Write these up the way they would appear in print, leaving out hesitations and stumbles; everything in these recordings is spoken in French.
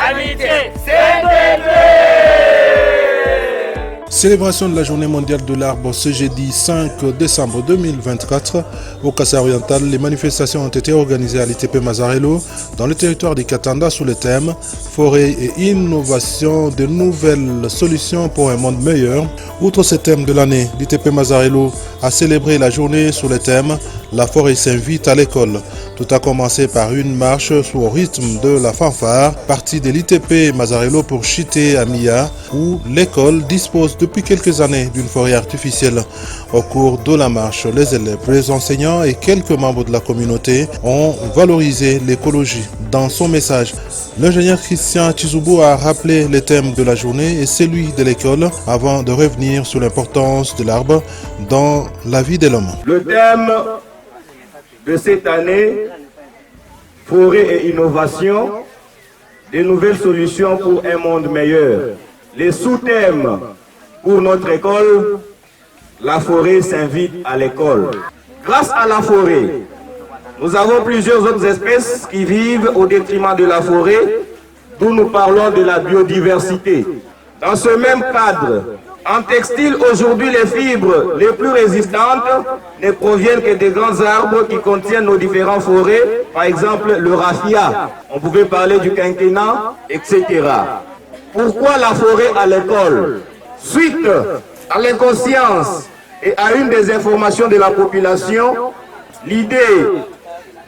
Amitié, CNDP. Célébration de la journée mondiale de l'arbre ce jeudi 5 décembre 2024. Au Kassai oriental, les manifestations ont été organisées à l'ITP Mazarelo dans le territoire des Katanda sous le thème Forêt et innovation, de nouvelles solutions pour un monde meilleur. Outre ce thème de l'année, l'ITP Mazarelo a célébré la journée sous le thème La forêt s'invite à l'école. Tout a commencé par une marche au rythme de la fanfare, partie de l'ITP Mazarelo pour Chité à Mia, où l'école dispose depuis quelques années d'une forêt artificielle. Au cours de la marche, les élèves, les enseignants et quelques membres de la communauté ont valorisé l'écologie. Dans son message, l'ingénieur Christian Chizoubou a rappelé les thèmes de la journée et celui de l'école avant de revenir sur l'importance de l'arbre dans la vie de l'homme. Le thème de cette année, forêt et innovation, des nouvelles solutions pour un monde meilleur. Les sous-thèmes pour notre école, la forêt s'invite à l'école. Grâce à la forêt, nous avons plusieurs autres espèces qui vivent au détriment de la forêt, d'où nous parlons de la biodiversité. Dans ce même cadre, en textile, aujourd'hui, les fibres les plus résistantes ne proviennent que des grands arbres qui contiennent nos différentes forêts, par exemple le raffia, on pouvait parler du quinquennat, etc. Pourquoi la forêt à l'école? Suite à l'inconscience et à une des informations de la population, l'idée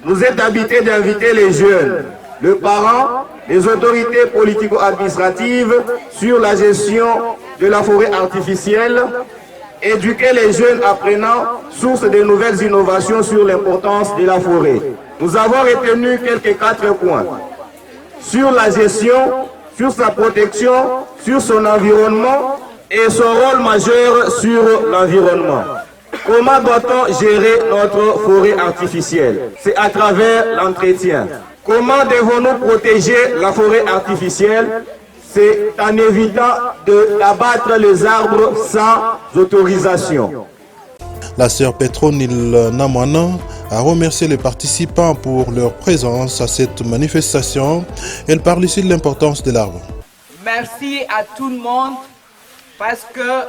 nous est habitée d'inviter les jeunes, les parents, les autorités politico-administratives sur la gestion de la forêt artificielle, éduquer les jeunes apprenants, source de nouvelles innovations sur l'importance de la forêt. Nous avons retenu quelques 4 points sur la gestion, sur sa protection, sur son environnement et son rôle majeur sur l'environnement. Comment doit-on gérer notre forêt artificielle? C'est à travers l'entretien. Comment devons-nous protéger la forêt artificielle? C'est en évitant d'abattre les arbres sans autorisation. La sœur Petronille Namwana a remercié les participants pour leur présence à cette manifestation. Elle parle ici de l'importance de l'arbre. Merci à tout le monde parce que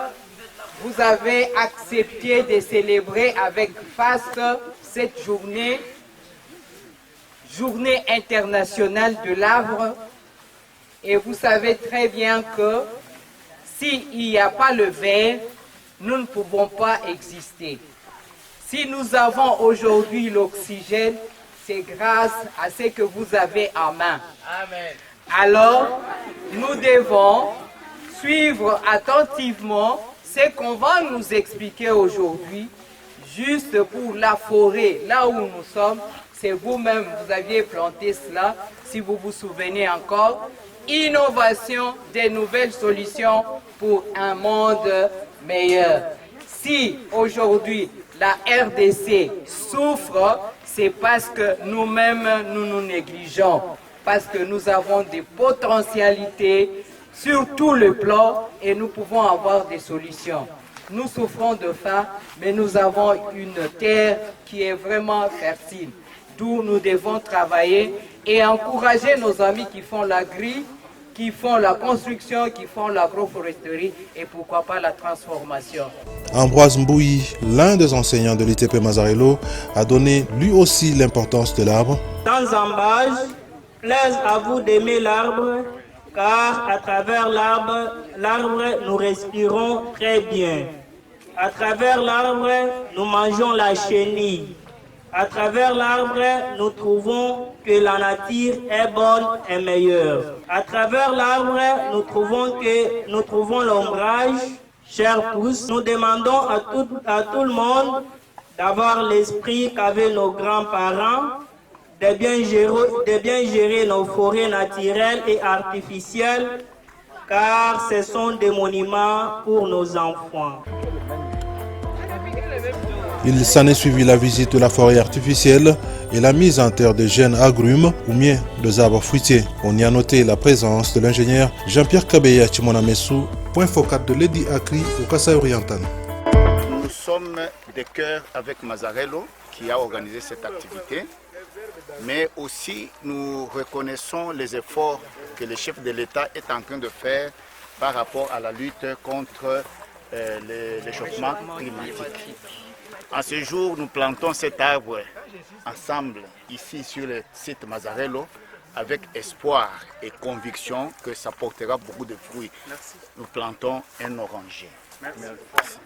vous avez accepté de célébrer avec faste cette journée internationale de l'arbre. Et vous savez très bien que s'il n'y a pas le verre, nous ne pouvons pas exister. Si nous avons aujourd'hui l'oxygène, c'est grâce à ce que vous avez en main. Amen. Alors, nous devons suivre attentivement ce qu'on va nous expliquer aujourd'hui, juste pour la forêt, là où nous sommes. C'est vous-même, vous aviez planté cela, si vous vous souvenez encore. Innovation, des nouvelles solutions pour un monde meilleur. Si aujourd'hui la RDC souffre, c'est parce que nous-mêmes nous nous négligeons, parce que nous avons des potentialités sur tout le plan et nous pouvons avoir des solutions. Nous souffrons de faim, mais nous avons une terre qui est vraiment fertile, d'où nous devons travailler et encourager nos amis qui font l'agri, qui font la construction, qui font l'agroforesterie et pourquoi pas la transformation. Ambroise Mbouyi, l'un des enseignants de l'ITP Mazarelo, a donné lui aussi l'importance de l'arbre. Sans embâche, plaise à vous d'aimer l'arbre, car à travers l'arbre, nous respirons très bien. À travers l'arbre, nous mangeons la chenille. À travers l'arbre, nous trouvons que la nature est bonne et meilleure. À travers l'arbre, nous trouvons l'ombrage. Chers tous, nous demandons à tout le monde d'avoir l'esprit qu'avaient nos grands-parents, de bien gérer nos forêts naturelles et artificielles, car ce sont des monuments pour nos enfants. Il s'en est suivi la visite de la forêt artificielle et la mise en terre de jeunes agrumes ou bien des arbres fruitiers. On y a noté la présence de l'ingénieur Jean-Pierre Kabeya Chimonamessou, point focal de l'EDI Akri au Kassai oriental. Nous sommes de cœur avec Mazarelo qui a organisé cette activité. mais aussi nous reconnaissons les efforts que le chef de l'État est en train de faire par rapport à la lutte contre l'échauffement climatique. En ce jour, nous plantons cet arbre ensemble ici sur le site Mazarello avec espoir et conviction que ça portera beaucoup de fruits. Nous plantons un oranger. Merci.